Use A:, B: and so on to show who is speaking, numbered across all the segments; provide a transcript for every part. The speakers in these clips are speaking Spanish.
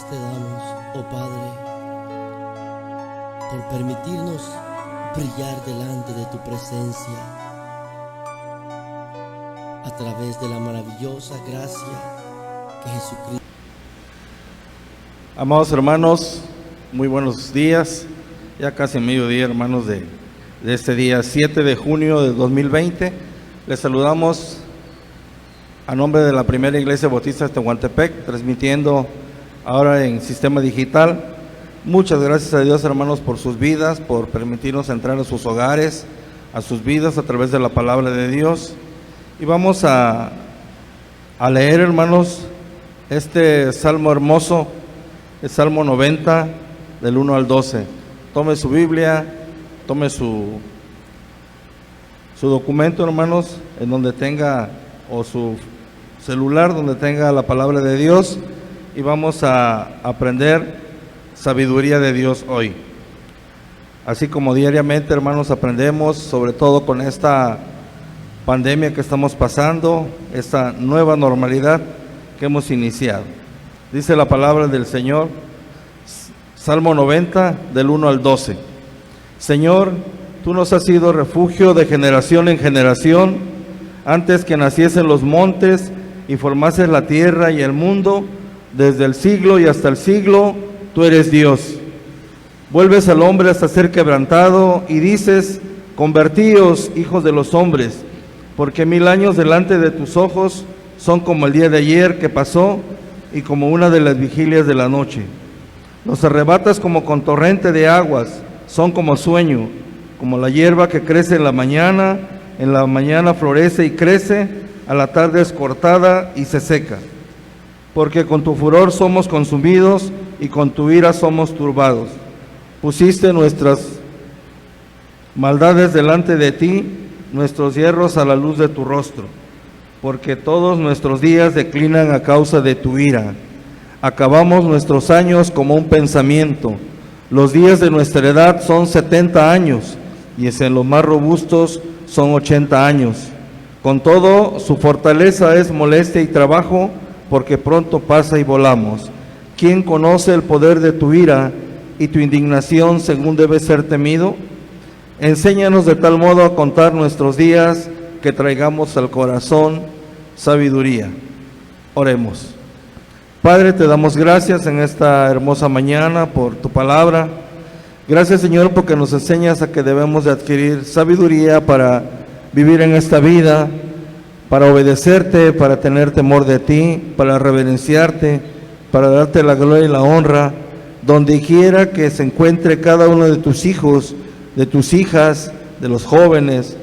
A: gracias te damos, oh Padre, por permitirnos brillar delante de tu presencia a través de la maravillosa gracia que Jesucristo.
B: Amados hermanos, muy buenos días, ya casi mediodía, hermanos, de este día 7 de junio de 2020. Les saludamos a nombre de la Primera Iglesia Bautista de Tehuantepec, transmitiendo ahora en sistema digital. Muchas gracias a Dios, hermanos, por sus vidas, por permitirnos entrar a sus hogares, a sus vidas a través de la palabra de Dios. Y vamos a leer, hermanos, este salmo hermoso, el Salmo 90, del 1 al 12. Tome su Biblia, tome su documento, hermanos, en donde tenga, o su celular donde tenga la palabra de Dios, y vamos a aprender sabiduría de Dios hoy. Así como diariamente, hermanos, aprendemos, sobre todo con esta pandemia que estamos pasando, esta nueva normalidad que hemos iniciado. Dice la palabra del Señor, Salmo 90, del 1 al 12. Señor, tú nos has sido refugio de generación en generación. Antes que naciesen los montes y formases la tierra y el mundo, desde el siglo y hasta el siglo, tú eres Dios. Vuelves al hombre hasta ser quebrantado y dices, convertíos, hijos de los hombres, porque 1000 años delante de tus ojos son como el día de ayer que pasó y como una de las vigilias de la noche. Los arrebatas como con torrente de aguas, son como sueño, como la hierba que crece en la mañana florece y crece, a la tarde es cortada y se seca. Porque con tu furor somos consumidos y con tu ira somos turbados. Pusiste nuestras maldades delante de ti, nuestros hierros a la luz de tu rostro. Porque todos nuestros días declinan a causa de tu ira. Acabamos nuestros años como un pensamiento. Los días de nuestra edad son 70 años, y en los más robustos son 80 años. Con todo, su fortaleza es molestia y trabajo, porque pronto pasa y volamos. ¿Quién conoce el poder de tu ira y tu indignación según debe ser temido? Enséñanos de tal modo a contar nuestros días, que traigamos al corazón sabiduría. Oremos. Padre, te damos gracias en esta hermosa mañana por tu palabra. Gracias, Señor, porque nos enseñas a que debemos de adquirir sabiduría para vivir en esta vida, para obedecerte, para tener temor de ti, para reverenciarte, para darte la gloria y la honra, donde quiera que se encuentre cada uno de tus hijos, de tus hijas, de los jóvenes,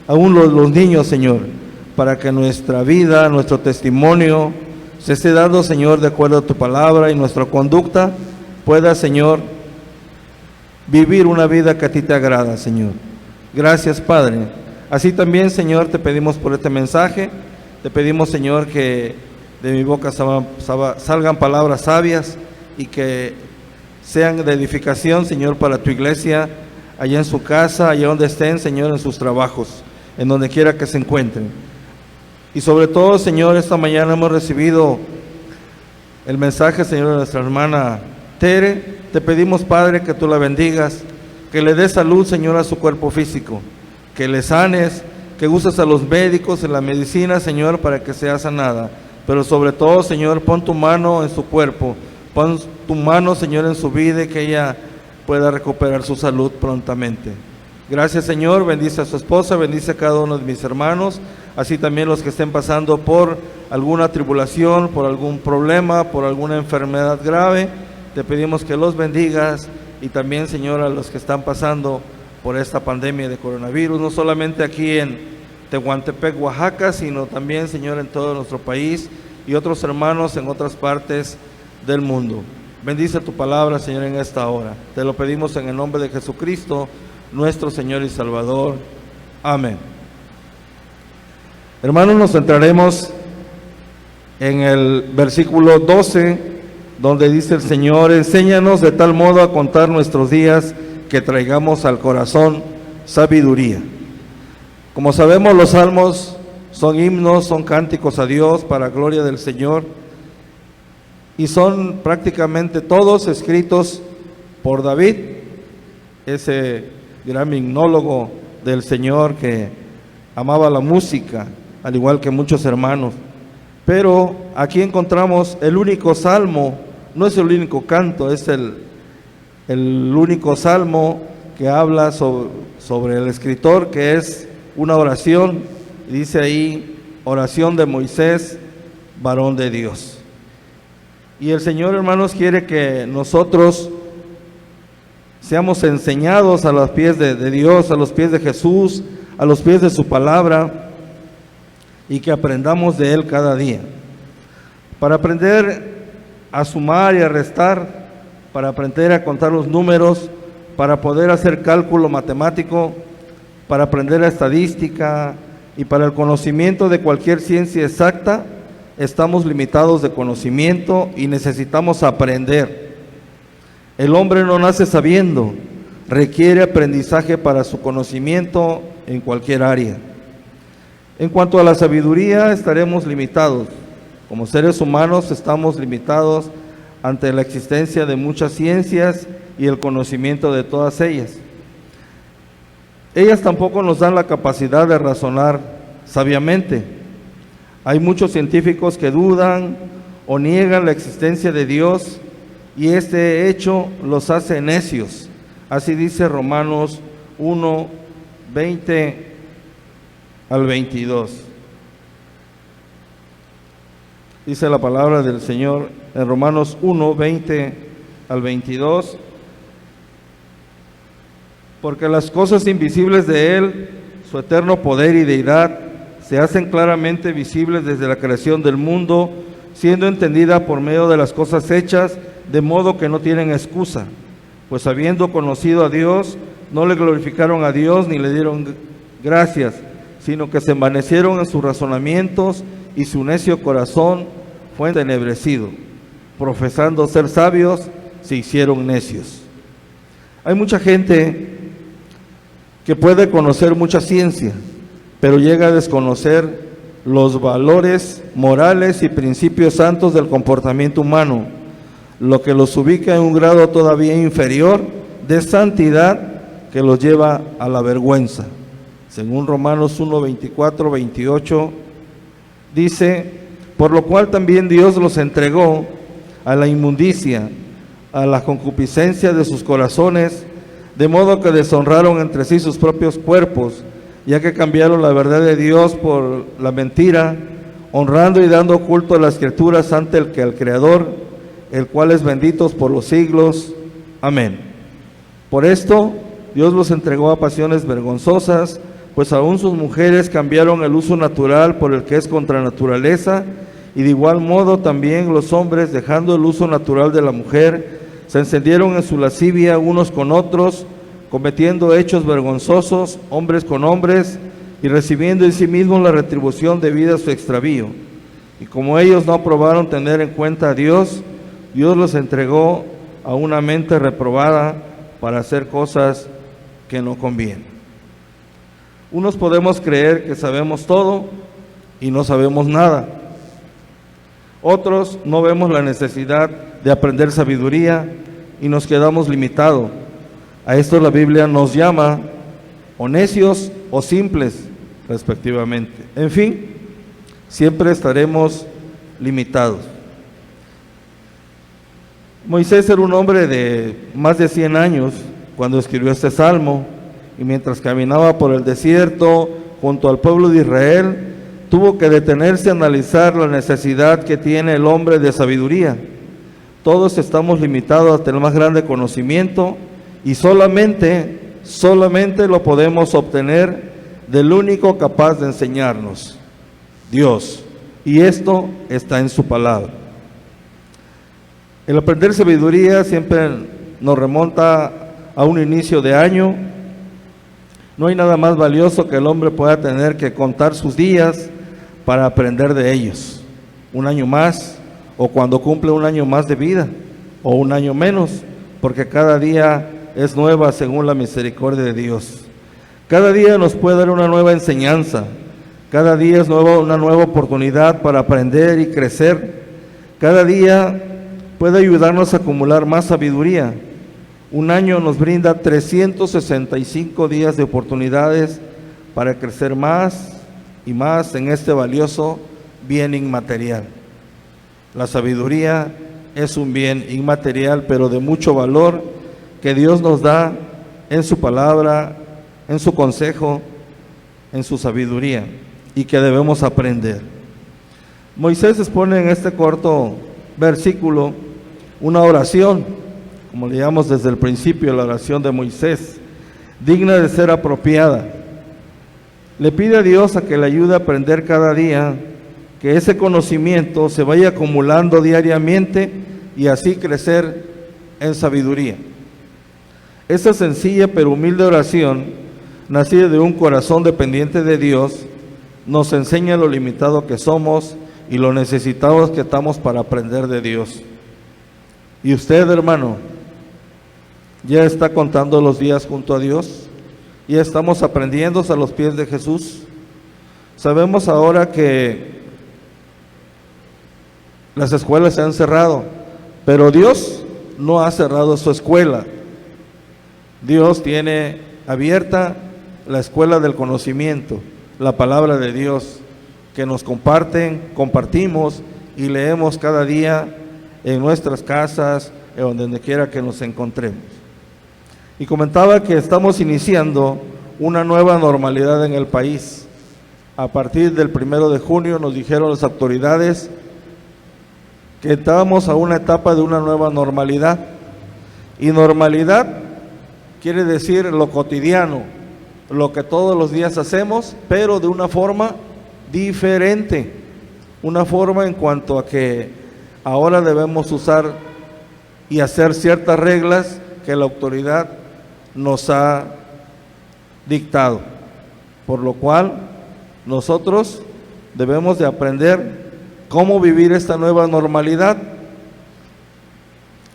B: aún los niños, Señor, para que nuestra vida, nuestro testimonio, se esté dando, Señor, de acuerdo a tu palabra, y nuestra conducta pueda, Señor, vivir una vida que a ti te agrada, Señor. Gracias, Padre. Así también, Señor, te pedimos por este mensaje, te pedimos, Señor, que de mi boca salgan palabras sabias y que sean de edificación, Señor, para tu iglesia, allá en su casa, allá donde estén, Señor, en sus trabajos, en donde quiera que se encuentren. Y sobre todo, Señor, esta mañana hemos recibido el mensaje, Señor, de nuestra hermana Tere. Te pedimos, Padre, que tú la bendigas, que le des salud, Señor, a su cuerpo físico, que le sanes, que uses a los médicos en la medicina, Señor, para que sea sanada. Pero sobre todo, Señor, pon tu mano en su cuerpo, pon tu mano, Señor, en su vida, y que ella pueda recuperar su salud prontamente. Gracias, Señor. Bendice a su esposa, bendice a cada uno de mis hermanos, así también los que estén pasando por alguna tribulación, por algún problema, por alguna enfermedad grave. Te pedimos que los bendigas, y también, Señor, a los que están pasando por esta pandemia de coronavirus, no solamente aquí en Tehuantepec, Oaxaca, sino también, Señor, en todo nuestro país y otros hermanos en otras partes del mundo. Bendice tu palabra, Señor, en esta hora. Te lo pedimos en el nombre de Jesucristo, nuestro Señor y Salvador. Amén. Hermanos, nos centraremos en el versículo 12, donde dice el Señor: enséñanos de tal modo a contar nuestros días, que traigamos al corazón sabiduría. Como sabemos, los salmos son himnos, son cánticos a Dios para gloria del Señor. y son prácticamente todos escritos por David, ese gran himnólogo del Señor que amaba la música, al igual que muchos hermanos. Pero aquí encontramos el único salmo, no es el único canto, es el único salmo que habla sobre el escritor, que es una oración, y dice ahí, oración de Moisés, varón de Dios. Y el Señor, hermanos, quiere que nosotros seamos enseñados a los pies de Dios, a los pies de Jesús, a los pies de su palabra, y que aprendamos de Él cada día. Para aprender a sumar y a restar, para aprender a contar los números, para poder hacer cálculo matemático, para aprender estadística y para el conocimiento de cualquier ciencia exacta, estamos limitados de conocimiento y necesitamos aprender. El hombre no nace sabiendo, requiere aprendizaje para su conocimiento en cualquier área. En cuanto a la sabiduría, estaremos limitados. Como seres humanos estamos limitados ante la existencia de muchas ciencias y el conocimiento de todas ellas. Ellas tampoco nos dan la capacidad de razonar sabiamente. Hay muchos científicos que dudan o niegan la existencia de Dios y este hecho los hace necios. Así dice Romanos 1, 20 al 22. Dice la palabra del Señor en Romanos 1, 20 al 22. Porque las cosas invisibles de Él, su eterno poder y deidad, se hacen claramente visibles desde la creación del mundo, siendo entendida por medio de las cosas hechas, de modo que no tienen excusa. Pues habiendo conocido a Dios, no le glorificaron a Dios ni le dieron gracias, sino que se envanecieron en sus razonamientos y su necio corazón fue entenebrecido. Profesando ser sabios, se hicieron necios. Hay mucha gente que puede conocer mucha ciencia, pero llega a desconocer los valores morales y principios santos del comportamiento humano, lo que los ubica en un grado todavía inferior de santidad que los lleva a la vergüenza. Según Romanos 1, 24, 28, dice, por lo cual también Dios los entregó a la inmundicia, a la concupiscencia de sus corazones, de modo que deshonraron entre sí sus propios cuerpos, ya que cambiaron la verdad de Dios por la mentira, honrando y dando culto a las Escrituras ante el Creador, el cual es bendito por los siglos. Amén. Por esto, Dios los entregó a pasiones vergonzosas, pues aún sus mujeres cambiaron el uso natural por el que es contra naturaleza, y de igual modo también los hombres, dejando el uso natural de la mujer, se encendieron en su lascivia unos con otros, cometiendo hechos vergonzosos, hombres con hombres, y recibiendo en sí mismos la retribución debida a su extravío. Y como ellos no aprobaron tener en cuenta a Dios, Dios los entregó a una mente reprobada para hacer cosas que no convienen. Unos podemos creer que sabemos todo y no sabemos nada. Otros no vemos la necesidad de aprender sabiduría y nos quedamos limitados. A esto la Biblia nos llama o necios o simples, respectivamente. En fin, siempre estaremos limitados. Moisés era un hombre de más de 100 años cuando escribió este salmo, y mientras caminaba por el desierto junto al pueblo de Israel, tuvo que detenerse a analizar la necesidad que tiene el hombre de sabiduría. Todos estamos limitados hasta el más grande conocimiento, y solamente lo podemos obtener del único capaz de enseñarnos, Dios, y esto está en su palabra. El aprender sabiduría siempre nos remonta a un inicio de año. No hay nada más valioso que el hombre pueda tener que contar sus días para aprender de ellos. Un año más, o cuando cumple un año más de vida, o un año menos, porque cada día es nueva según la misericordia de Dios. Cada día nos puede dar una nueva enseñanza, cada día es una nueva oportunidad para aprender y crecer. Cada día puede ayudarnos a acumular más sabiduría. Un año nos brinda 365 días de oportunidades para crecer más y más en este valioso bien inmaterial. La sabiduría es un bien inmaterial, pero de mucho valor, que Dios nos da en su palabra, en su consejo, en su sabiduría, y que debemos aprender. Moisés expone en este corto versículo una oración, como le llamamos desde el principio, la oración de Moisés, digna de ser apropiada. Le pide a Dios a que le ayude a aprender cada día, que ese conocimiento se vaya acumulando diariamente y así crecer en sabiduría. Esta sencilla pero humilde oración, nacida de un corazón dependiente de Dios, nos enseña lo limitado que somos y lo necesitados que estamos para aprender de Dios. ¿Y usted, hermano, ya está contando los días junto a Dios? ¿Ya estamos aprendiendo a los pies de Jesús? Sabemos ahora que las escuelas se han cerrado, pero Dios no ha cerrado su escuela. Dios tiene abierta la escuela del conocimiento, la palabra de Dios, que nos compartimos y leemos cada día en nuestras casas, en donde quiera que nos encontremos. Y comentaba que estamos iniciando una nueva normalidad en el país. A partir del 1 de junio nos dijeron las autoridades que estábamos a una etapa de una nueva normalidad. Y normalidad quiere decir lo cotidiano, lo que todos los días hacemos, pero de una forma diferente. Una forma en cuanto a que ahora debemos usar y hacer ciertas reglas que la autoridad nos ha dictado. Por lo cual, nosotros debemos de aprender cómo vivir esta nueva normalidad.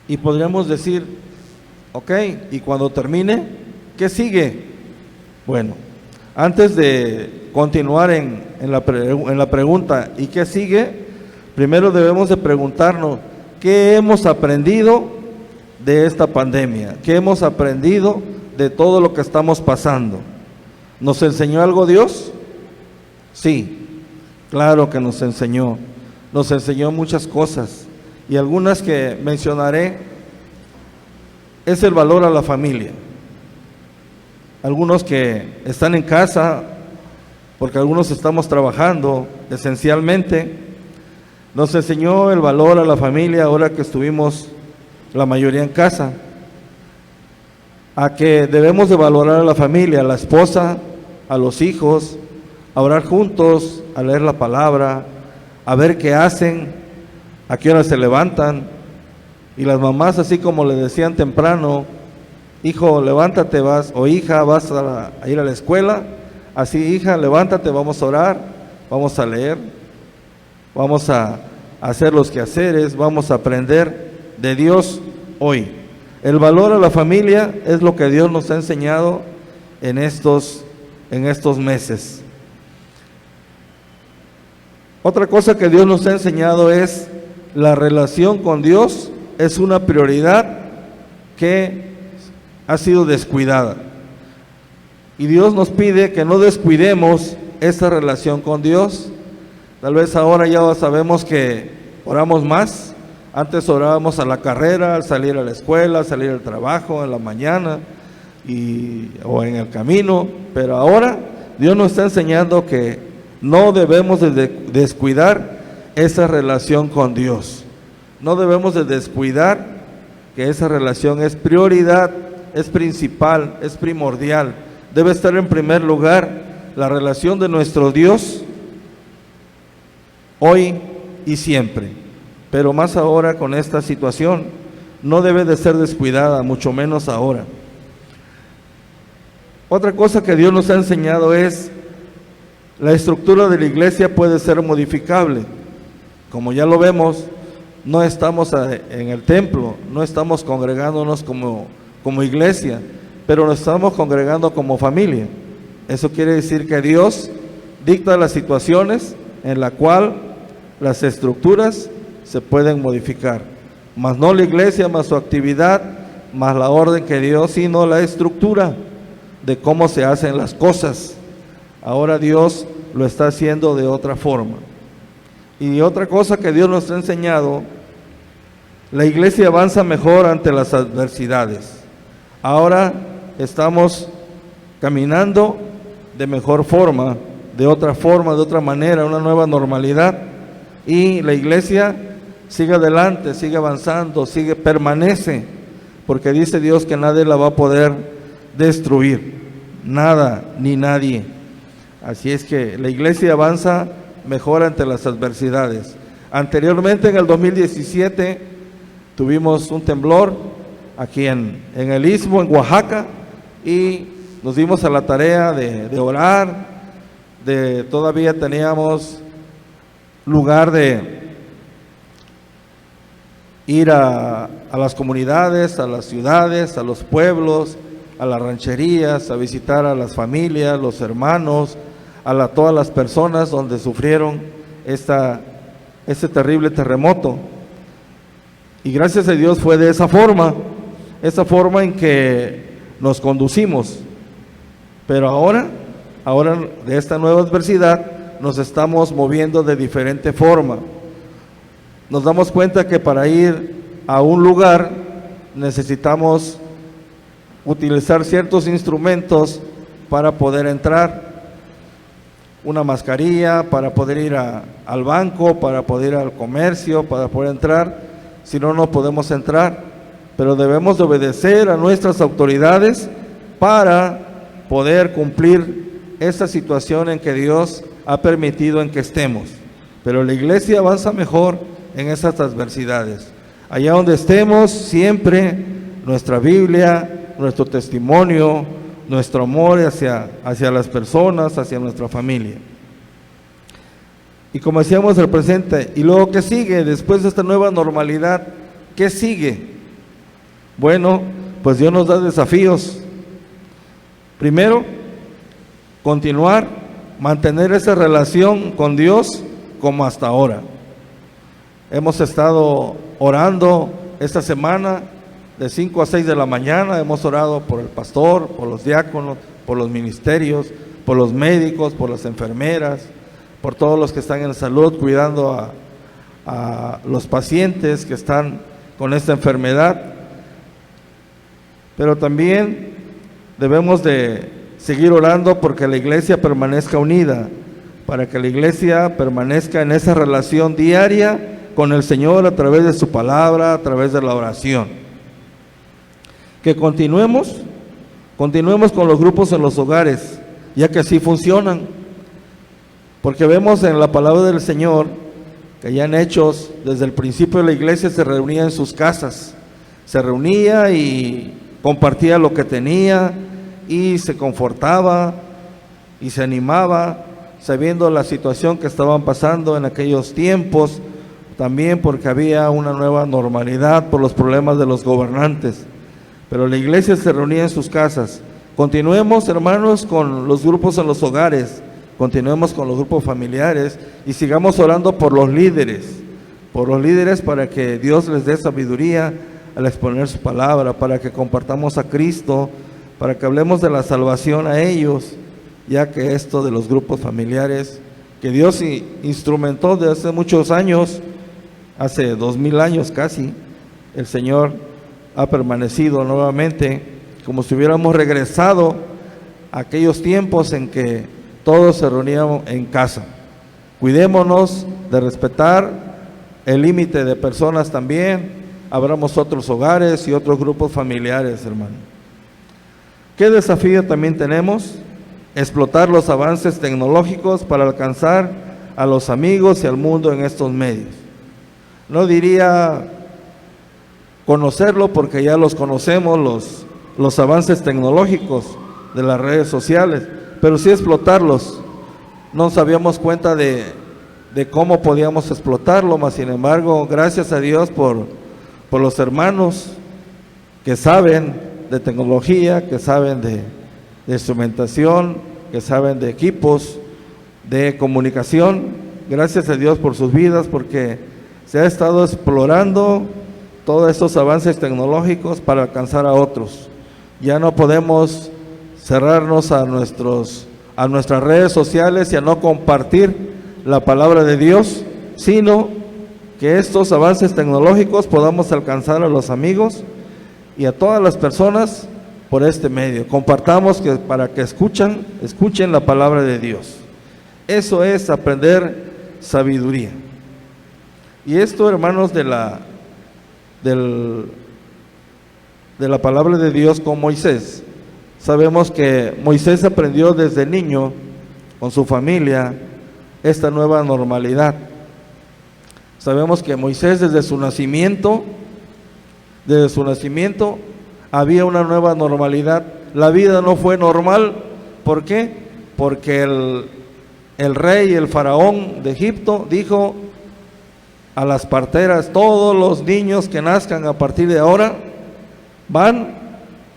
B: Y podríamos decir, ok, y cuando termine, ¿qué sigue? Bueno, antes de continuar en la pregunta, ¿y qué sigue? Primero debemos de preguntarnos, ¿qué hemos aprendido de esta pandemia? ¿Qué hemos aprendido de todo lo que estamos pasando? ¿Nos enseñó algo Dios? Sí, claro que nos enseñó muchas cosas, y algunas que mencionaré es el valor a la familia. Algunos que están en casa, porque algunos estamos trabajando esencialmente, nos enseñó el valor a la familia ahora que estuvimos la mayoría en casa, a que debemos de valorar a la familia, a la esposa, a los hijos, a orar juntos, a leer la palabra, a ver qué hacen, a qué hora se levantan. Y las mamás, así como le decían temprano, hijo, levántate, vas, o hija, vas a ir a la escuela, así, hija, levántate, vamos a orar, vamos a leer, vamos a hacer los quehaceres, vamos a aprender de Dios hoy. El valor a la familia es lo que Dios nos ha enseñado en estos meses. Otra cosa que Dios nos ha enseñado es la relación con Dios. Es una prioridad que ha sido descuidada. Y Dios nos pide que no descuidemos esta relación con Dios. Tal vez ahora ya sabemos que oramos más. Antes orábamos a la carrera, al salir a la escuela, al salir al trabajo, en la mañana o en el camino. Pero ahora Dios nos está enseñando que no debemos de descuidar esa relación con Dios. No debemos de descuidar que esa relación es prioridad, es principal, es primordial. Debe estar en primer lugar la relación de nuestro Dios hoy y siempre. Pero más ahora con esta situación, no debe de ser descuidada, mucho menos ahora. Otra cosa que Dios nos ha enseñado es la estructura de la iglesia puede ser modificable. Como ya lo vemos, no estamos en el templo, no estamos congregándonos como iglesia, pero nos estamos congregando como familia. Eso quiere decir que Dios dicta las situaciones en la cual las estructuras se pueden modificar. más no la iglesia, más su actividad, más la orden que dio, sino la estructura de cómo se hacen las cosas. Ahora Dios lo está haciendo de otra forma. Y otra cosa que Dios nos ha enseñado, la iglesia avanza mejor ante las adversidades. Ahora estamos caminando de mejor forma, de otra manera, una nueva normalidad, y la iglesia sigue adelante, sigue avanzando, permanece, porque dice Dios que nadie la va a poder destruir, nada ni nadie. Así es que la iglesia avanza mejor ante las adversidades. Anteriormente, en el 2017, tuvimos un temblor aquí en el Istmo, en Oaxaca, y nos dimos a la tarea de orar. Todavía teníamos lugar de ir a las comunidades, a las ciudades, a los pueblos, a las rancherías, a visitar a las familias, los hermanos, todas las personas donde sufrieron este terrible terremoto. Y gracias a Dios fue de esa forma en que nos conducimos. Pero ahora de esta nueva adversidad nos estamos moviendo de diferente forma. Nos damos cuenta que para ir a un lugar necesitamos utilizar ciertos instrumentos para poder entrar. Una mascarilla para poder ir al banco, para poder ir al comercio, para poder entrar. Si no, no podemos entrar. Pero debemos de obedecer a nuestras autoridades para poder cumplir esta situación en que Dios ha permitido en que estemos. Pero la iglesia avanza mejor en esas adversidades. Allá donde estemos, siempre nuestra Biblia, nuestro testimonio, nuestro amor hacia las personas, hacia nuestra familia. Y como decíamos, el presente. ¿Y luego qué sigue? Después de esta nueva normalidad, ¿qué sigue? Bueno, pues Dios nos da desafíos. Primero, continuar, mantener esa relación con Dios como hasta ahora. Hemos estado orando esta semana de 5 a 6 de la mañana, hemos orado por el pastor, por los diáconos, por los ministerios, por los médicos, por las enfermeras, por todos los que están en salud, cuidando a los pacientes que están con esta enfermedad. Pero también debemos de seguir orando porque la iglesia permanezca unida, para que la iglesia permanezca en esa relación diaria con el Señor a través de su palabra, a través de la oración. Que continuemos con los grupos en los hogares, ya que así funcionan, porque vemos en la palabra del Señor que ya en Hechos, desde el principio de la iglesia se reunía en sus casas, se reunía y compartía lo que tenía y se confortaba y se animaba, sabiendo la situación que estaban pasando en aquellos tiempos, también porque había una nueva normalidad por los problemas de los gobernantes. Pero la iglesia se reunía en sus casas. Continuemos, hermanos, con los grupos en los hogares, continuemos con los grupos familiares y sigamos orando por los líderes para que Dios les dé sabiduría al exponer su palabra, para que compartamos a Cristo, para que hablemos de la salvación a ellos, ya que esto de los grupos familiares, que Dios instrumentó desde hace muchos años, hace 2000 años casi, el Señor ha permanecido nuevamente, como si hubiéramos regresado a aquellos tiempos en que todos se reunían en casa. Cuidémonos de respetar el límite de personas también, abramos otros hogares y otros grupos familiares, hermano. ¿Qué desafío también tenemos? Explotar los avances tecnológicos para alcanzar a los amigos y al mundo en estos medios. No diría conocerlo porque ya los conocemos, los avances tecnológicos de las redes sociales, pero sí explotarlos. No nos habíamos cuenta de cómo podíamos explotarlo, mas sin embargo, gracias a Dios por los hermanos que saben de tecnología, que saben de instrumentación, que saben de equipos de comunicación. Gracias a Dios por sus vidas, porque se ha estado explorando todos estos avances tecnológicos para alcanzar a otros. Ya no podemos cerrarnos a nuestras redes sociales y a no compartir la palabra de Dios, sino que estos avances tecnológicos podamos alcanzar a los amigos y a todas las personas por este medio. Compartamos para que escuchen la palabra de Dios. Eso es aprender sabiduría. Y esto, hermanos, de la palabra de Dios con Moisés. Sabemos que Moisés aprendió desde niño con su familia esta nueva normalidad. Sabemos que Moisés desde su nacimiento había una nueva normalidad. La vida no fue normal. ¿Por qué? Porque el rey, el faraón de Egipto, dijo a las parteras: todos los niños que nazcan a partir de ahora van,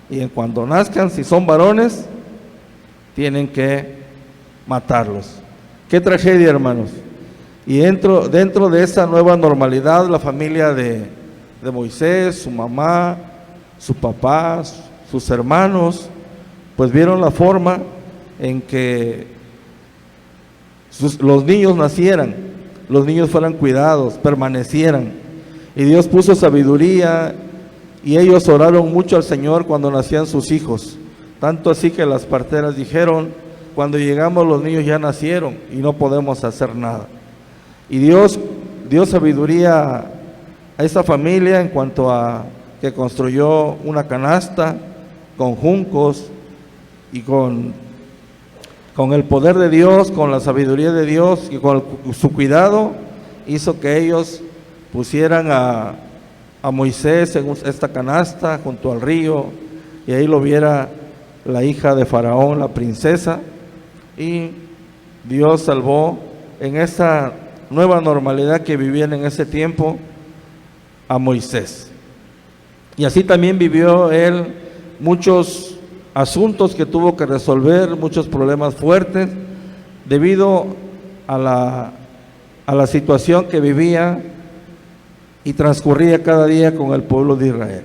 B: y en cuanto nazcan, si son varones, tienen que matarlos. Qué tragedia, hermanos. Y dentro de esa nueva normalidad, la familia de Moisés, su mamá, su papá, sus hermanos, pues vieron la forma en que los niños nacieran, los niños fueran cuidados, permanecieran. Y Dios puso sabiduría, y ellos oraron mucho al Señor cuando nacían sus hijos. Tanto así que las parteras dijeron: cuando llegamos los niños ya nacieron y no podemos hacer nada. Y Dios dio sabiduría a esa familia en cuanto a que construyó una canasta con juncos, y con el poder de Dios, con la sabiduría de Dios y con su cuidado, hizo que ellos pusieran a Moisés en esta canasta junto al río, y ahí lo viera la hija de Faraón, la princesa, y Dios salvó en esa nueva normalidad que vivían en ese tiempo a Moisés. Y así también vivió él muchos asuntos que tuvo que resolver, muchos problemas fuertes, debido a la situación que vivía y transcurría cada día con el pueblo de Israel.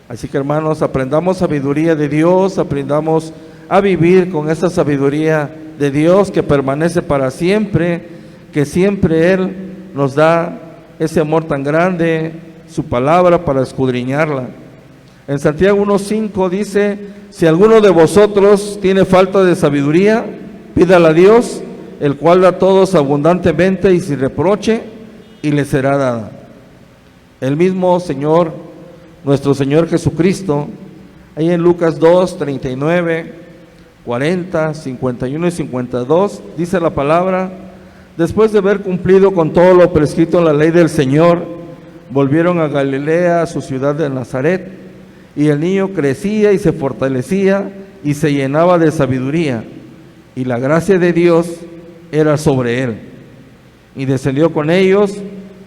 B: Así que, hermanos, aprendamos sabiduría de Dios, aprendamos a vivir con esa sabiduría de Dios que permanece para siempre, que siempre Él nos da ese amor tan grande, su palabra, para escudriñarla. En Santiago 1:5 dice: si alguno de vosotros tiene falta de sabiduría, pídala a Dios, el cual da a todos abundantemente y sin reproche, y le será dada. El mismo Señor, nuestro Señor Jesucristo, ahí en Lucas 2, 39, 40, 51 y 52, dice la palabra: después de haber cumplido con todo lo prescrito en la ley del Señor, volvieron a Galilea, a su ciudad de Nazaret, y el niño crecía y se fortalecía y se llenaba de sabiduría, y la gracia de Dios era sobre él. Y descendió con ellos,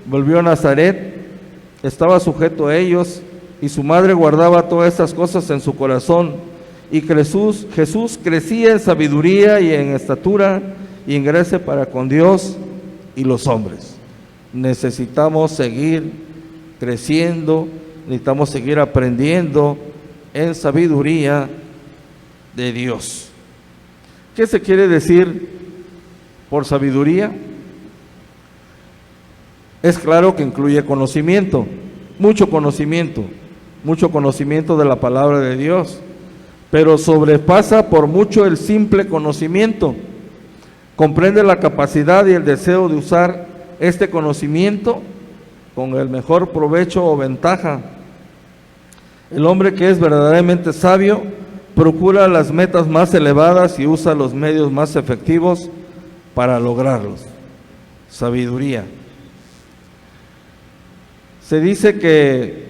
B: volvió a Nazaret, estaba sujeto a ellos, y su madre guardaba todas estas cosas en su corazón. Y Jesús crecía en sabiduría y en estatura y en gracia para con Dios y los hombres. Necesitamos seguir creciendo, necesitamos seguir aprendiendo en sabiduría de Dios. ¿Qué se quiere decir por sabiduría? Es claro que incluye conocimiento, mucho conocimiento de la palabra de Dios, pero sobrepasa por mucho el simple conocimiento. Comprende la capacidad y el deseo de usar este conocimiento con el mejor provecho o ventaja. El hombre que es verdaderamente sabio procura las metas más elevadas y usa los medios más efectivos para lograrlos. Sabiduría. Se dice que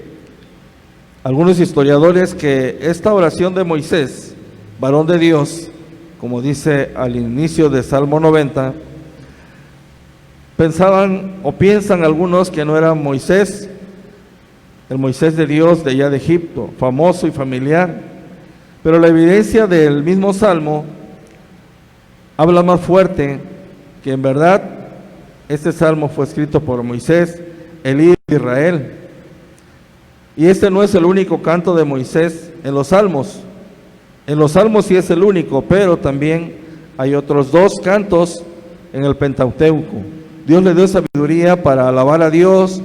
B: algunos historiadores que esta oración de Moisés, varón de Dios, como dice al inicio de Salmo 90, pensaban o piensan algunos que no era Moisés, el Moisés de Dios de allá de Egipto, famoso y familiar, pero la evidencia del mismo Salmo habla más fuerte que en verdad este Salmo fue escrito por Moisés, el líder de Israel. Y este no es el único canto de Moisés en los Salmos. En los Salmos sí es el único, pero también hay otros 2 cantos en el Pentateuco. Dios le dio sabiduría para alabar a Dios,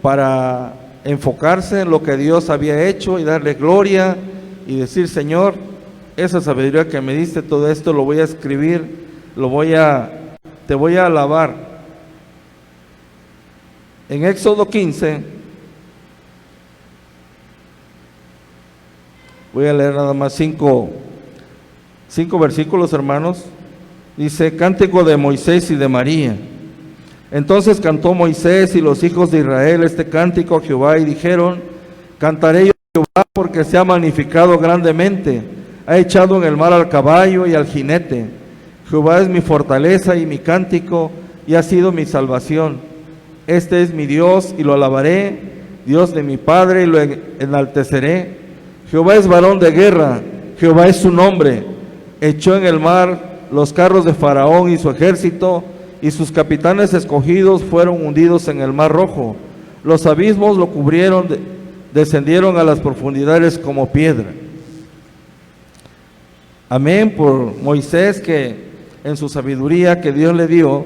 B: para enfocarse en lo que Dios había hecho y darle gloria y decir: Señor, esa sabiduría que me diste, todo esto lo voy a escribir, te voy a alabar. En Éxodo 15, voy a leer nada más 5 versículos, hermanos. Dice: Cántico de Moisés y de María. Entonces cantó Moisés y los hijos de Israel este cántico a Jehová y dijeron: Cantaré yo a Jehová porque se ha magnificado grandemente, ha echado en el mar al caballo y al jinete. Jehová es mi fortaleza y mi cántico y ha sido mi salvación. Este es mi Dios y lo alabaré, Dios de mi Padre, y lo enalteceré. Jehová es varón de guerra, Jehová es su nombre. Echó en el mar los carros de Faraón y su ejército, y sus capitanes escogidos fueron hundidos en el mar Rojo. Los abismos lo cubrieron, descendieron a las profundidades como piedra. Amén por Moisés, que en su sabiduría que Dios le dio,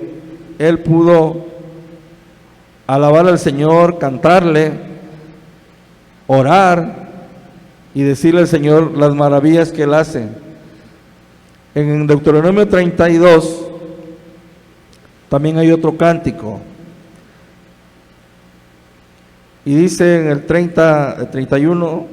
B: él pudo alabar al Señor, cantarle, orar y decirle al Señor las maravillas que él hace. En Deuteronomio 32 también hay otro cántico. Y dice en el 31,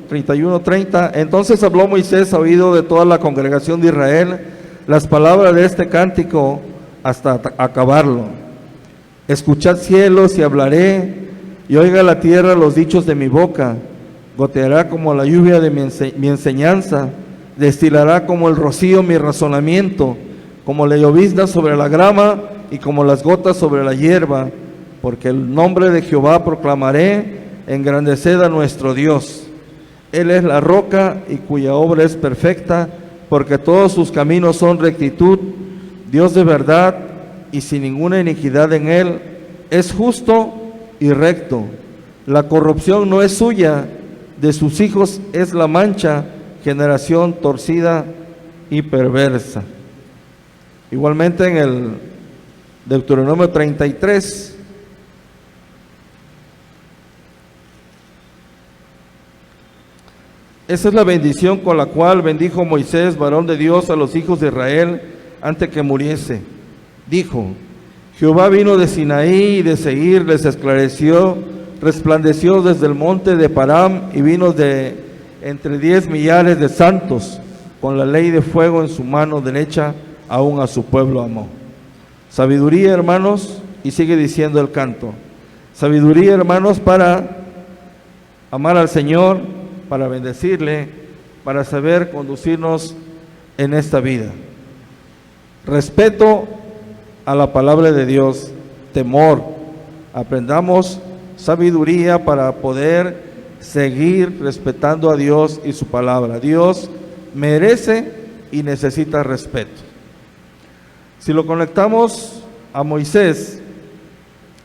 B: 30: Entonces habló Moisés a oído de toda la congregación de Israel las palabras de este cántico hasta acabarlo. Escuchad cielos y hablaré, y oiga la tierra los dichos de mi boca. Goteará como la lluvia de mi enseñanza, destilará como el rocío mi razonamiento, como la llovizna sobre la grama y como las gotas sobre la hierba, porque el nombre de Jehová proclamaré, engrandeced a nuestro Dios. Él es la roca y cuya obra es perfecta, porque todos sus caminos son rectitud, Dios de verdad y sin ninguna iniquidad en él, es justo y recto. La corrupción no es suya, de sus hijos es la mancha, generación torcida y perversa. Igualmente en el Deuteronomio 33, esa es la bendición con la cual bendijo Moisés, varón de Dios, a los hijos de Israel antes que muriese. Dijo: Jehová vino de Sinaí y de Seir, les esclareció, resplandeció desde el monte de Param y vino de entre 10 millares de santos, con la ley de fuego en su mano derecha, aún a su pueblo amó. Sabiduría, hermanos, y sigue diciendo el canto, sabiduría, hermanos, para amar al Señor, para bendecirle, para saber conducirnos en esta vida. Respeto a la palabra de Dios, temor, aprendamos sabiduría para poder seguir respetando a Dios y su palabra. Dios merece y necesita respeto. Si lo conectamos a Moisés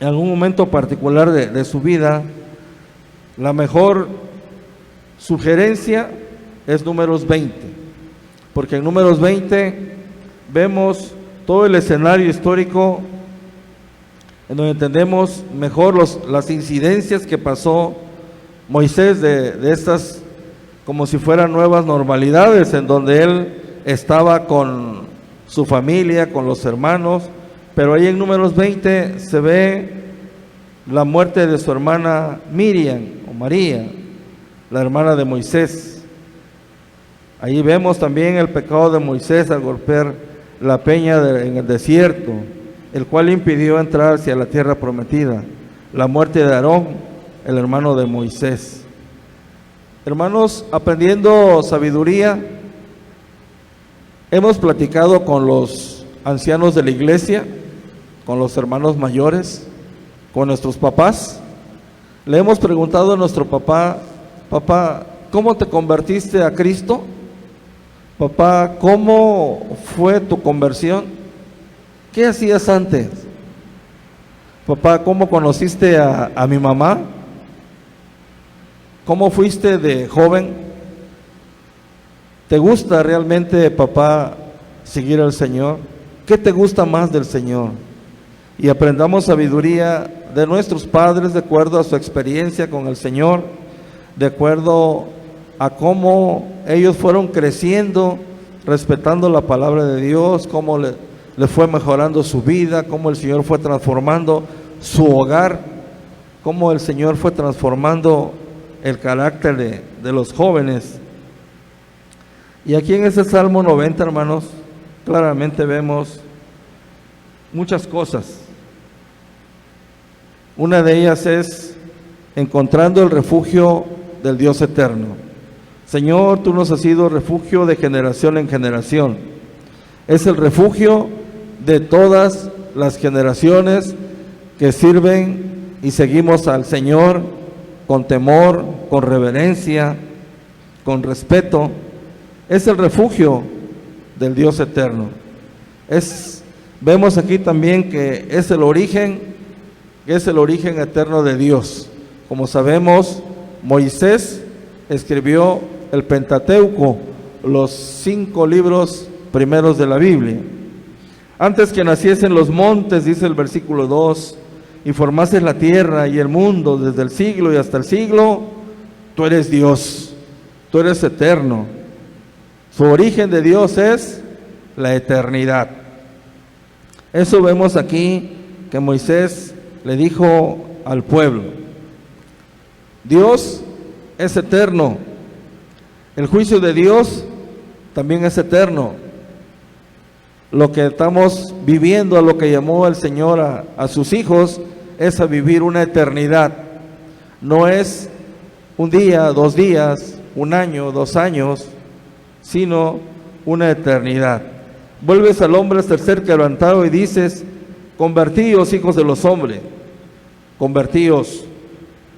B: en algún momento particular de su vida, la mejor sugerencia es Números 20, porque en Números 20 vemos todo el escenario histórico en donde entendemos mejor las incidencias que pasó Moisés de estas, como si fueran nuevas normalidades, en donde él estaba con su familia, con los hermanos, pero ahí en Números 20 se ve la muerte de su hermana Miriam o María, la hermana de Moisés. Ahí vemos también el pecado de Moisés al golpear la peña en el desierto, el cual impidió entrar hacia la tierra prometida. La muerte de Aarón, el hermano de Moisés. Hermanos, aprendiendo sabiduría, hemos platicado con los ancianos de la iglesia, con los hermanos mayores, con nuestros papás. Le hemos preguntado a nuestro papá: papá, ¿cómo te convertiste a Cristo? Papá, ¿cómo fue tu conversión? ¿Qué hacías antes? Papá, ¿cómo conociste a mi mamá? ¿Cómo fuiste de joven? ¿Te gusta realmente, papá, seguir al Señor? ¿Qué te gusta más del Señor? Y aprendamos sabiduría de nuestros padres de acuerdo a su experiencia con el Señor, de acuerdo a cómo ellos fueron creciendo, respetando la palabra de Dios, cómo le fue mejorando su vida, cómo el Señor fue transformando su hogar, cómo el Señor fue transformando el carácter de los jóvenes. Y aquí en ese Salmo 90, hermanos, claramente vemos muchas cosas. Una de ellas es encontrando el refugio del Dios eterno. Señor, tú nos has sido refugio de generación en generación. Es el refugio de todas las generaciones que sirven y seguimos al Señor con temor, con reverencia, con respeto. Es el refugio del Dios eterno. Vemos aquí también que es el origen eterno de Dios. Como sabemos, Moisés escribió el Pentateuco, los 5 libros primeros de la Biblia. Antes que naciesen los montes, dice el versículo 2, y formases la tierra y el mundo desde el siglo y hasta el siglo, tú eres Dios, tú eres eterno. Su origen de Dios es la eternidad. Eso vemos aquí que Moisés le dijo al pueblo. Dios es eterno. El juicio de Dios también es eterno. Lo que estamos viviendo, a lo que llamó el Señor a sus hijos, es a vivir una eternidad. No es un día, 2 días, 1 año, 2 años, sino una eternidad. Vuelves al hombre hasta el ser quebrantado y dices, convertíos, hijos de los hombres, convertíos,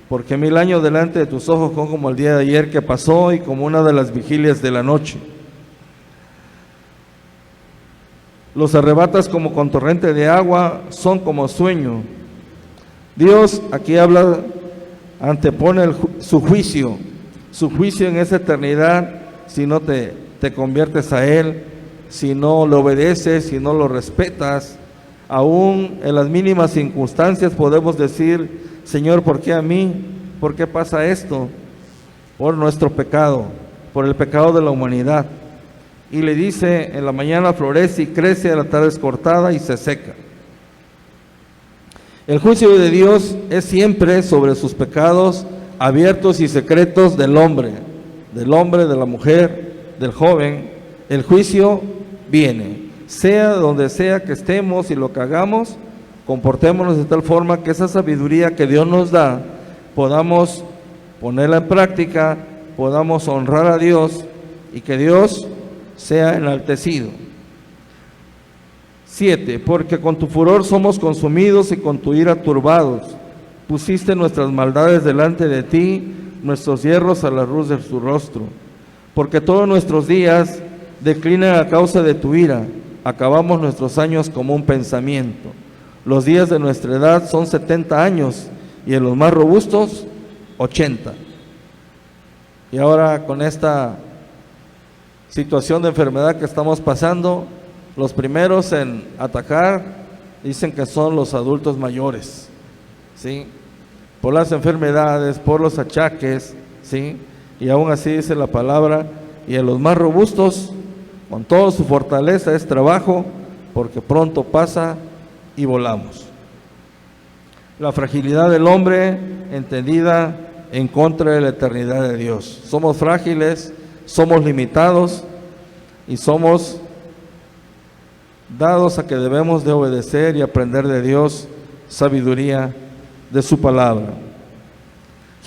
B: porque 1000 años delante de tus ojos son como el día de ayer que pasó y como una de las vigilias de la noche. Los arrebatas como con torrente de agua, son como sueño. Dios aquí habla, antepone su juicio en esa eternidad, si no te conviertes a Él, si no lo obedeces, si no lo respetas. Aún en las mínimas circunstancias podemos decir, Señor, ¿por qué a mí? ¿Por qué pasa esto? Por nuestro pecado, por el pecado de la humanidad. Y le dice, en la mañana florece y crece, a la tarde es cortada y se seca. El juicio de Dios es siempre sobre sus pecados abiertos y secretos del hombre, de la mujer, del joven. El juicio viene, sea donde sea que estemos y lo que hagamos, comportémonos de tal forma que esa sabiduría que Dios nos da, podamos ponerla en práctica, podamos honrar a Dios y que Dios sea enaltecido. 7. Porque con tu furor somos consumidos y con tu ira turbados. Pusiste nuestras maldades delante de ti, nuestros hierros a la luz de tu rostro. Porque todos nuestros días declinan a causa de tu ira, acabamos nuestros años como un pensamiento. Los días de nuestra edad son 70 años y en los más robustos 80. Y ahora con esta situación de enfermedad que estamos pasando, los primeros en atacar dicen que son los adultos mayores, ¿sí? Por las enfermedades, por los achaques, ¿sí? Y aún así dice la palabra, y en los más robustos, con toda su fortaleza es trabajo, porque pronto pasa y volamos. La fragilidad del hombre entendida en contra de la eternidad de Dios. Somos frágiles, somos limitados y somos dados a que debemos de obedecer y aprender de Dios sabiduría de su palabra.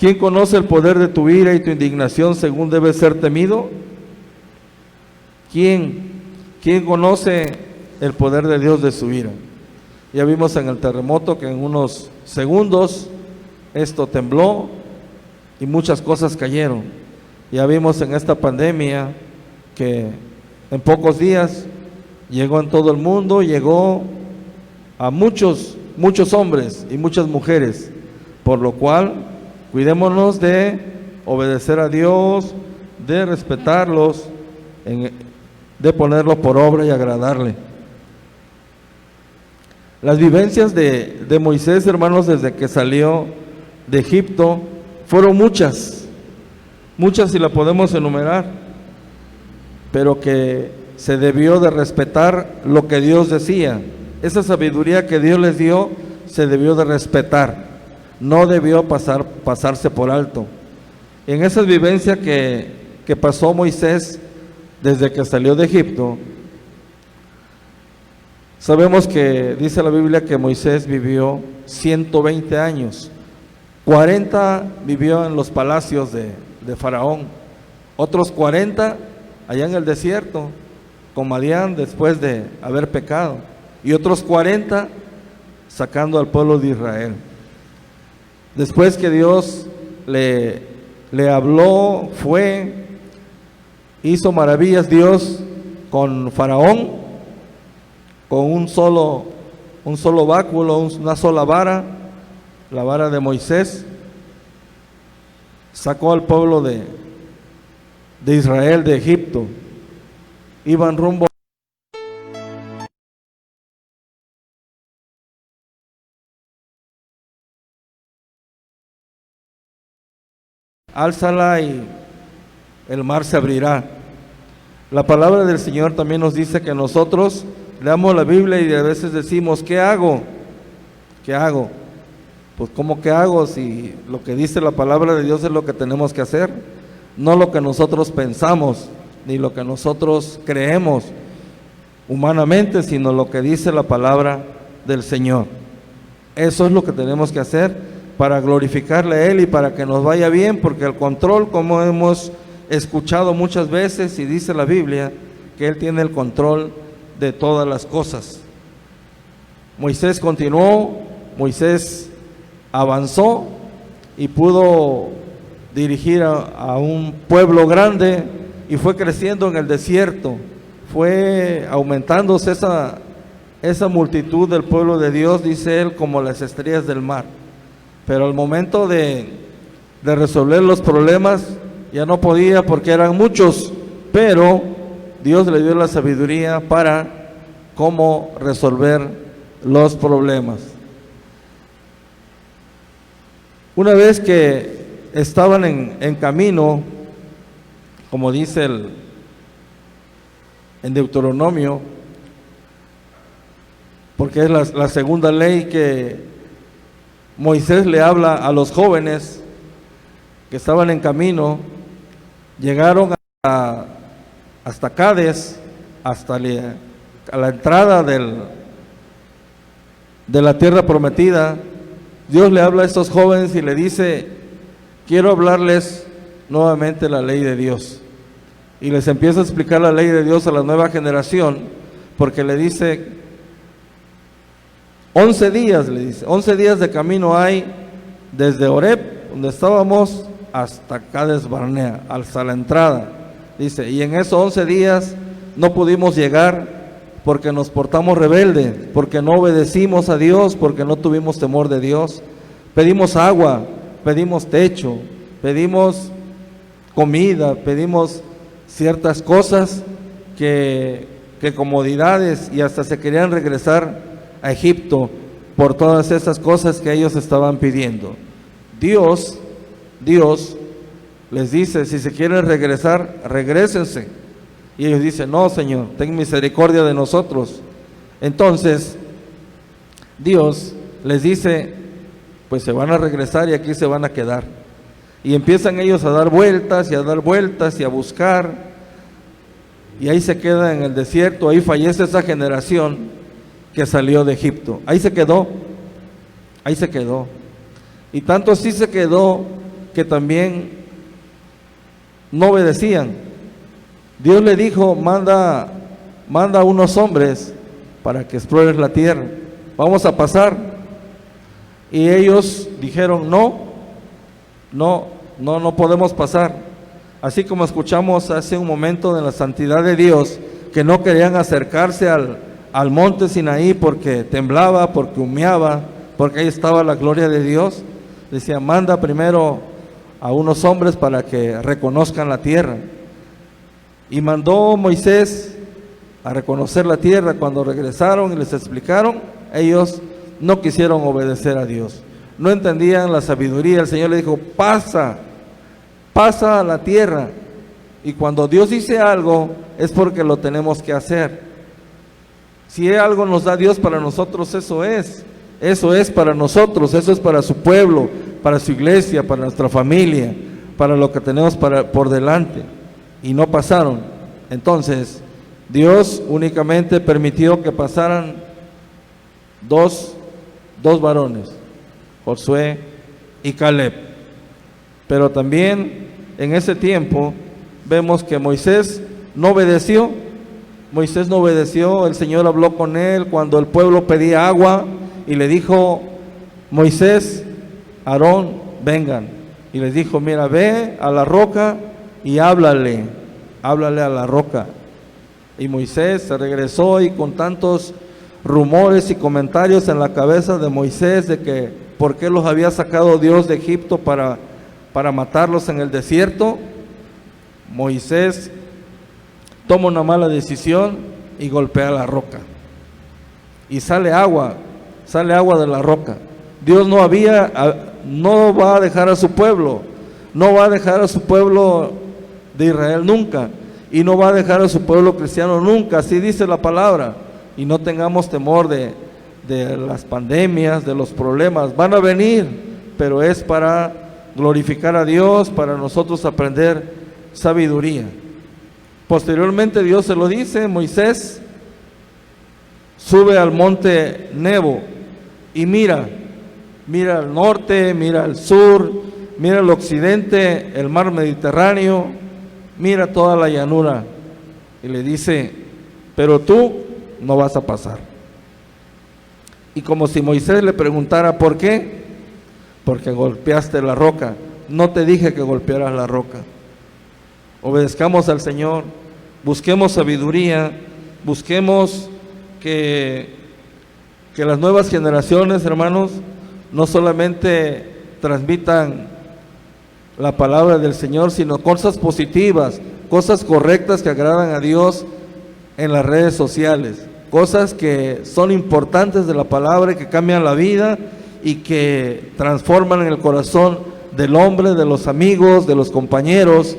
B: ¿Quién conoce el poder de tu ira y tu indignación según debe ser temido? ¿Quién conoce el poder de Dios de su ira? Ya vimos en el terremoto que en unos segundos esto tembló y muchas cosas cayeron. Ya vimos en esta pandemia que en pocos días llegó en todo el mundo, llegó a muchos hombres y muchas mujeres, por lo cual cuidémonos de obedecer a Dios, de respetarlos, de ponerlos por obra y agradarle. Las vivencias de Moisés, hermanos, desde que salió de Egipto, fueron muchas y la podemos enumerar, pero que se debió de respetar lo que Dios decía. Esa sabiduría que Dios les dio se debió de respetar, no debió pasarse por alto. En esa vivencia que pasó Moisés desde que salió de Egipto, sabemos que dice la Biblia que Moisés vivió 120 años, 40 vivió en los palacios de Faraón, otros 40 allá en el desierto con Madián después de haber pecado, y otros 40 sacando al pueblo de Israel. Después que Dios le habló, hizo maravillas Dios con Faraón, con un solo báculo, una sola vara, la vara de Moisés, sacó al pueblo de Israel de Egipto. Iban rumbo álzala y el mar se abrirá. La palabra del Señor también nos dice que nosotros leamos la Biblia y a veces decimos, ¿qué hago? ¿Qué hago? Pues ¿cómo qué hago? Si lo que dice la palabra de Dios es lo que tenemos que hacer, no lo que nosotros pensamos, ni lo que nosotros creemos humanamente, sino lo que dice la palabra del Señor. Eso es lo que tenemos que hacer para glorificarle a Él y para que nos vaya bien, porque el control, como hemos escuchado muchas veces y dice la Biblia, que Él tiene el control de todas las cosas. Moisés continuó, Moisés avanzó y pudo dirigir a un pueblo grande y fue creciendo en el desierto, fue aumentándose esa multitud del pueblo de Dios, dice él, como las estrellas del mar. Pero al momento de resolver los problemas ya no podía porque eran muchos, pero Dios le dio la sabiduría para cómo resolver los problemas. Una vez que estaban en camino, como dice en Deuteronomio, porque es la segunda ley que Moisés le habla a los jóvenes que estaban en camino, llegaron hasta Cades, hasta a la entrada de la tierra prometida. Dios le habla a estos jóvenes y le dice, quiero hablarles nuevamente la ley de Dios. Y les empieza a explicar la ley de Dios a la nueva generación, porque le dice, 11 días, le dice, 11 días de camino hay desde Horeb, donde estábamos, hasta Cades Barnea, hasta la entrada. Dice, y en esos 11 días no pudimos llegar porque nos portamos rebelde, porque no obedecimos a Dios, porque no tuvimos temor de Dios. Pedimos agua, pedimos techo, pedimos comida, pedimos ciertas cosas que comodidades, y hasta se querían regresar a Egipto por todas esas cosas que ellos estaban pidiendo. Dios les dice, si se quieren regresar, regrésense. Y ellos dicen, no, Señor, ten misericordia de nosotros. Entonces Dios les dice, pues se van a regresar y aquí se van a quedar. Y empiezan ellos a dar vueltas y a dar vueltas y a buscar, y ahí se queda en el desierto. Ahí fallece esa generación que salió de Egipto. Ahí se quedó. Y tanto así se quedó que también no obedecían. Dios le dijo, manda unos hombres para que explores la tierra, vamos a pasar. Y ellos dijeron, no podemos pasar. Así como escuchamos hace un momento de la santidad de Dios, que no querían acercarse al monte Sinaí porque temblaba, porque humeaba, porque ahí estaba la gloria de Dios. Decía, manda primero a unos hombres para que reconozcan la tierra. Y mandó Moisés a reconocer la tierra. Cuando regresaron y les explicaron, ellos no quisieron obedecer a Dios. No entendían la sabiduría. El Señor le dijo, pasa a la tierra. Y cuando Dios dice algo, es porque lo tenemos que hacer. Si algo nos da Dios para nosotros, eso es para nosotros, eso es para su pueblo, para su iglesia, para nuestra familia, para lo que tenemos por delante. Y no pasaron. Entonces, Dios únicamente permitió que pasaran dos varones, Josué y Caleb. Pero también en ese tiempo vemos que Moisés no obedeció. Moisés no obedeció. El Señor habló con él cuando el pueblo pedía agua y le dijo, Moisés, Aarón, vengan. Y les dijo, mira, ve a la roca y háblale a la roca. Y Moisés se regresó, y con tantos rumores y comentarios en la cabeza de Moisés de que por qué los había sacado Dios de Egipto para matarlos en el desierto, Moisés toma una mala decisión y golpea la roca. Y sale agua de la roca. Dios no va a dejar a su pueblo, no va a dejar a su pueblo de Israel nunca, y no va a dejar a su pueblo cristiano nunca, así dice la palabra. Y no tengamos temor de las pandemias, de los problemas, van a venir, pero es para glorificar a Dios, para nosotros aprender sabiduría. Posteriormente Dios se lo dice, Moisés, sube al monte Nebo y mira al norte, mira al sur, mira al occidente, el mar Mediterráneo, mira toda la llanura. Y le dice, pero tú no vas a pasar. Y como si Moisés le preguntara, ¿por qué? Porque golpeaste la roca. No te dije que golpearas la roca. Obedezcamos al Señor, busquemos sabiduría, busquemos que las nuevas generaciones, hermanos, no solamente transmitan la palabra del Señor, sino cosas positivas, cosas correctas que agradan a Dios en las redes sociales, cosas que son importantes de la palabra y que cambian la vida y que transforman en el corazón del hombre, de los amigos, de los compañeros,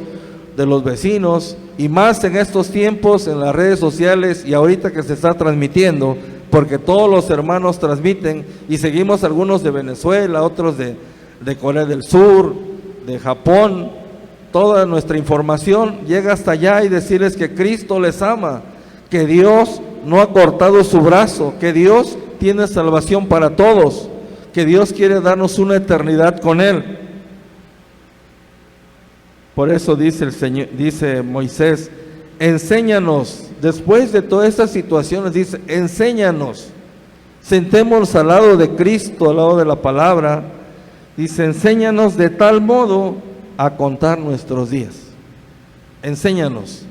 B: de los vecinos, y más en estos tiempos en las redes sociales y ahorita que se está transmitiendo, porque todos los hermanos transmiten y seguimos algunos de Venezuela, otros de Corea del Sur, de Japón. Toda nuestra información llega hasta allá, y decirles que Cristo les ama, que Dios no ha cortado su brazo, que Dios tiene salvación para todos, que Dios quiere darnos una eternidad con Él. Por eso dice Moisés, enséñanos, después de todas estas situaciones, dice, enséñanos, sentémonos al lado de Cristo, al lado de la palabra. Dice, enséñanos de tal modo a contar nuestros días. Enséñanos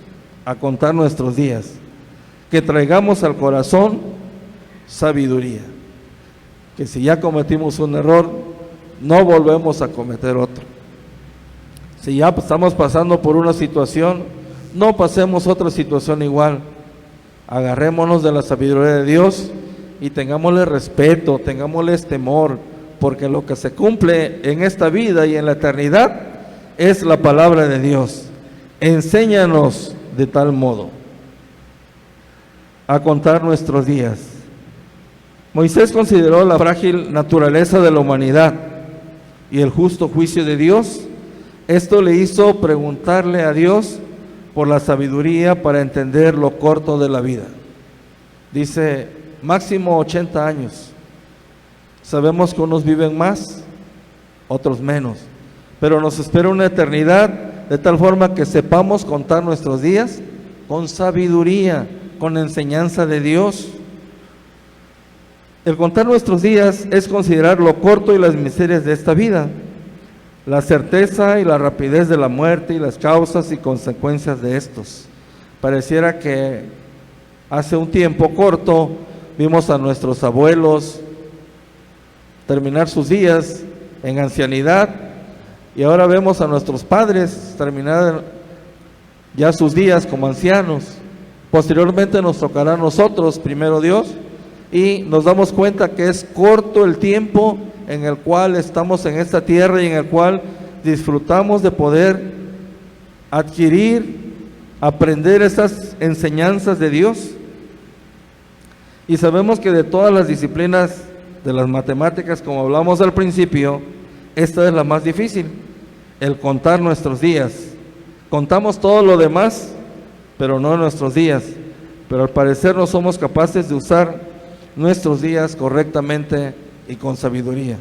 B: a contar nuestros días, que traigamos al corazón sabiduría, que si ya cometimos un error, no volvemos a cometer otro. Si ya estamos pasando por una situación, no pasemos otra situación igual. Agarrémonos de la sabiduría de Dios y tengámosle respeto, tengámosles temor, porque lo que se cumple en esta vida y en la eternidad es la palabra de Dios. Enséñanos de tal modo a contar nuestros días. Moisés consideró la frágil naturaleza de la humanidad y el justo juicio de Dios. Esto le hizo preguntarle a Dios por la sabiduría para entender lo corto de la vida. Dice, máximo 80 años. Sabemos que unos viven más, otros menos, pero nos espera una eternidad, de tal forma que sepamos contar nuestros días con sabiduría, con enseñanza de Dios. El contar nuestros días es considerar lo corto y las miserias de esta vida, la certeza y la rapidez de la muerte y las causas y consecuencias de estos. Pareciera que hace un tiempo corto vimos a nuestros abuelos terminar sus días en ancianidad Y ahora vemos a nuestros padres terminar ya sus días como ancianos. Posteriormente nos tocará a nosotros, primero Dios, y nos damos cuenta que es corto el tiempo en el cual estamos en esta tierra y en el cual disfrutamos de poder adquirir, aprender esas enseñanzas de Dios. Y sabemos que de todas las disciplinas de las matemáticas, como hablamos al principio, esta es la más difícil, el contar nuestros días. Contamos todo lo demás, pero no nuestros días. Pero al parecer no somos capaces de usar nuestros días correctamente y con sabiduría.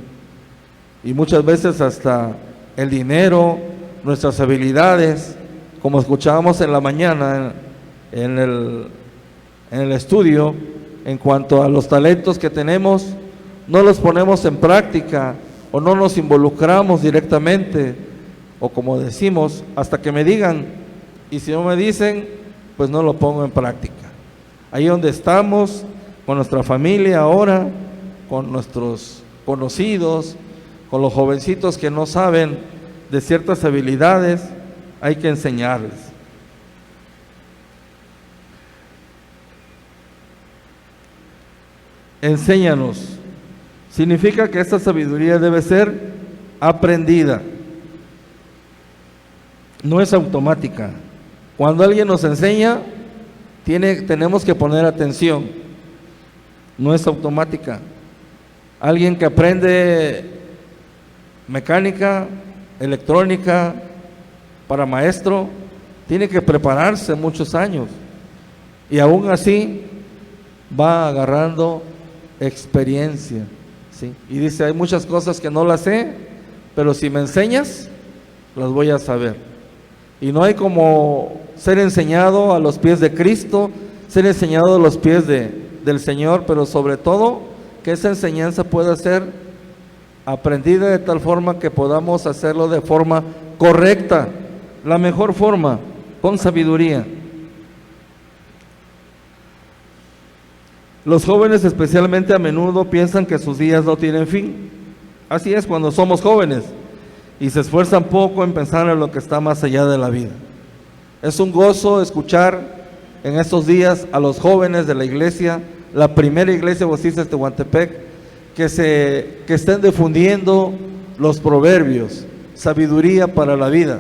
B: Y muchas veces hasta el dinero, nuestras habilidades, como escuchábamos en la mañana en el estudio, en cuanto a los talentos que tenemos, no los ponemos en práctica o no nos involucramos directamente, o como decimos, hasta que me digan, y si no me dicen, pues no lo pongo en práctica. Ahí donde estamos, con nuestra familia ahora, con nuestros conocidos, con los jovencitos que no saben de ciertas habilidades, hay que enseñarles. Enséñanos. Significa que esta sabiduría debe ser aprendida. No es automática. Cuando alguien nos enseña, tenemos que poner atención. No es automática. Alguien que aprende mecánica, electrónica, para maestro, tiene que prepararse muchos años. Y aún así va agarrando experiencia, ¿sí? Y dice, hay muchas cosas que no las sé, pero si me enseñas, las voy a saber. Y no hay como ser enseñado a los pies de Cristo, ser enseñado a los pies del Señor, pero sobre todo que esa enseñanza pueda ser aprendida de tal forma que podamos hacerlo de forma correcta, la mejor forma, con sabiduría. Los jóvenes especialmente a menudo piensan que sus días no tienen fin. Así es cuando somos jóvenes y se esfuerzan poco en pensar en lo que está más allá de la vida. Es un gozo escuchar en estos días a los jóvenes de la iglesia, la primera iglesia bautista de Tehuantepec, que estén difundiendo los proverbios, sabiduría para la vida.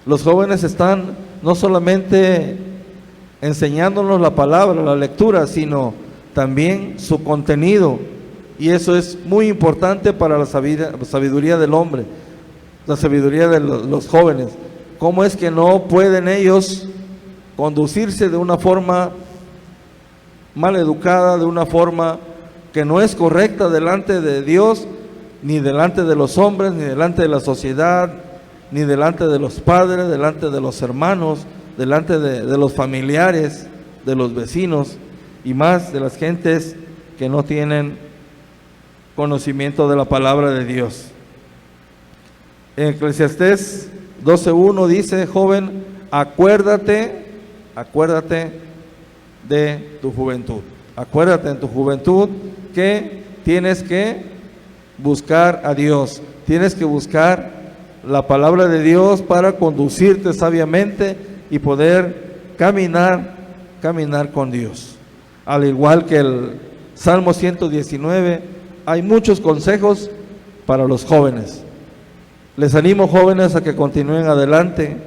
B: Los jóvenes están no solamente enseñándonos la palabra, la lectura, sino también su contenido, y eso es muy importante para la sabiduría del hombre, la sabiduría de los jóvenes. ¿Cómo es que no pueden ellos conducirse de una forma mal educada, de una forma que no es correcta delante de Dios, ni delante de los hombres, ni delante de la sociedad, ni delante de los padres, delante de los hermanos, delante de los familiares, de los vecinos, y más de las gentes que no tienen conocimiento de la palabra de Dios? En Eclesiastés 12:1 dice, joven, acuérdate de tu juventud. Acuérdate en tu juventud que tienes que buscar a Dios, tienes que buscar la palabra de Dios para conducirte sabiamente y poder caminar con Dios. Al igual que el Salmo 119, hay muchos consejos para los jóvenes. Les animo, jóvenes, a que continúen adelante.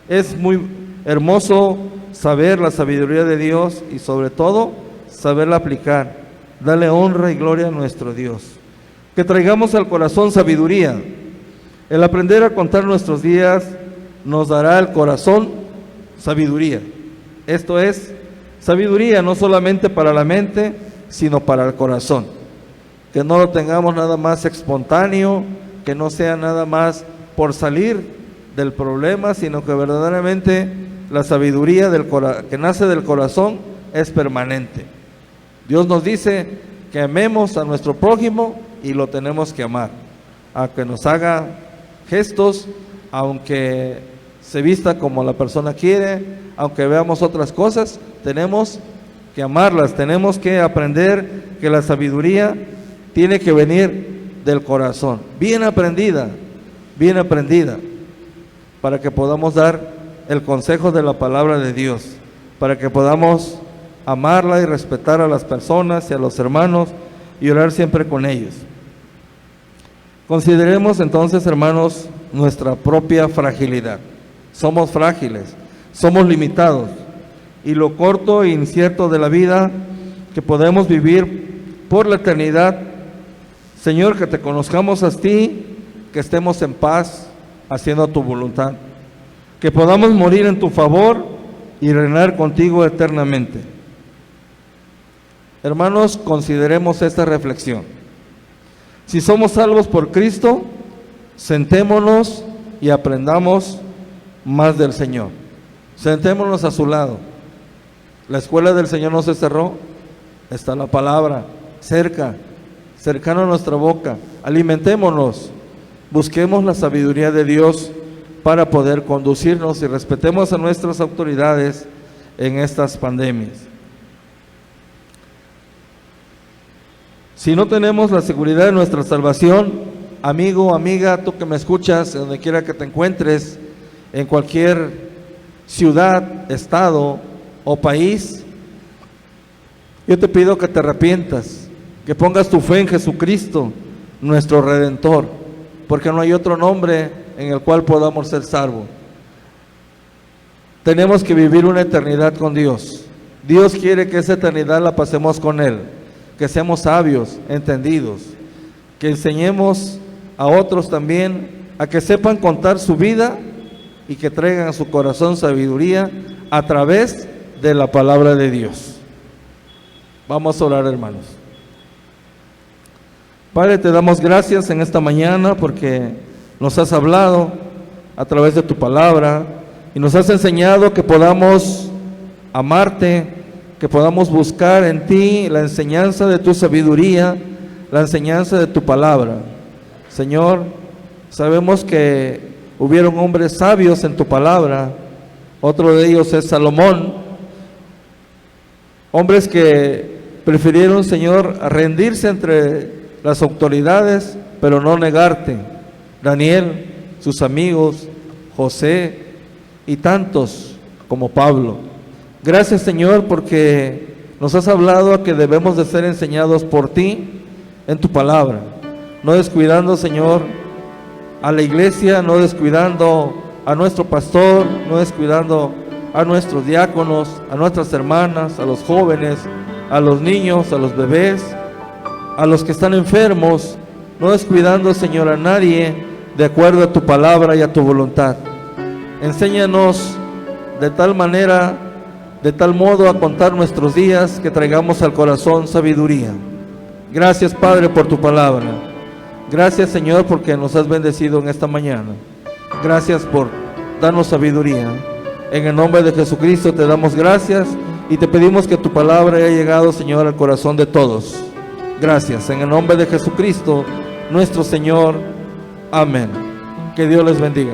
B: Es muy hermoso saber la sabiduría de Dios y sobre todo saberla aplicar. Dale honra y gloria a nuestro Dios. Que traigamos al corazón sabiduría. El aprender a contar nuestros días nos dará al corazón sabiduría. Esto es sabiduría no solamente para la mente, sino para el corazón. Que no lo tengamos nada más espontáneo, que no sea nada más por salir del problema, sino que verdaderamente la sabiduría que nace del corazón es permanente. Dios nos dice que amemos a nuestro prójimo y lo tenemos que amar, aunque nos haga gestos, aunque se vista como la persona quiere, aunque veamos otras cosas, tenemos que amarlas, tenemos que aprender que la sabiduría tiene que venir del corazón, bien aprendida, bien aprendida, para que podamos dar el consejo de la palabra de Dios, para que podamos amarla y respetar a las personas y a los hermanos y orar siempre con ellos. Consideremos entonces, hermanos, nuestra propia fragilidad. Somos frágiles, somos limitados, y lo corto e incierto de la vida que podemos vivir por la eternidad. Señor, que te conozcamos a ti, que estemos en paz haciendo tu voluntad, que podamos morir en tu favor y reinar contigo eternamente. Hermanos, consideremos esta reflexión. Si somos salvos por Cristo, sentémonos y aprendamos más del Señor. Sentémonos a su lado. La escuela del Señor no se cerró, está la palabra cerca, cercano a nuestra boca. Alimentémonos, busquemos la sabiduría de Dios para poder conducirnos y respetemos a nuestras autoridades en estas pandemias. Si no tenemos la seguridad de nuestra salvación, amigo, amiga, tú que me escuchas, donde quiera que te encuentres, en cualquier ciudad, estado o país, yo te pido que te arrepientas, que pongas tu fe en Jesucristo, nuestro Redentor, porque no hay otro nombre en el cual podamos ser salvos. Tenemos que vivir una eternidad con Dios. Dios quiere que esa eternidad la pasemos con Él, que seamos sabios, entendidos, que enseñemos a otros también a que sepan contar su vida y que traigan a su corazón sabiduría a través de la palabra de Dios. Vamos a orar, hermanos. Padre, te damos gracias en esta mañana porque nos has hablado a través de tu palabra y nos has enseñado que podamos amarte, que podamos buscar en ti la enseñanza de tu sabiduría, la enseñanza de tu palabra. Señor, sabemos que hubieron hombres sabios en tu palabra, otro de ellos es Salomón, hombres que prefirieron, Señor, rendirse entre las autoridades, pero no negarte. Daniel, sus amigos, José y tantos como Pablo. Gracias, Señor, porque nos has hablado a que debemos de ser enseñados por ti en tu palabra, no descuidando, Señor, a la iglesia, no descuidando a nuestro pastor, no descuidando a nuestros diáconos, a nuestras hermanas, a los jóvenes, a los niños, a los bebés, a los que están enfermos, no descuidando, Señor, a nadie, de acuerdo a tu palabra y a tu voluntad. Enséñanos de tal manera, de tal modo a contar nuestros días, que traigamos al corazón sabiduría. Gracias, Padre, por tu palabra. Gracias, Señor, porque nos has bendecido en esta mañana. Gracias por darnos sabiduría. En el nombre de Jesucristo te damos gracias y te pedimos que tu palabra haya llegado, Señor, al corazón de todos. Gracias, en el nombre de Jesucristo, nuestro Señor. Amén. Que Dios les bendiga.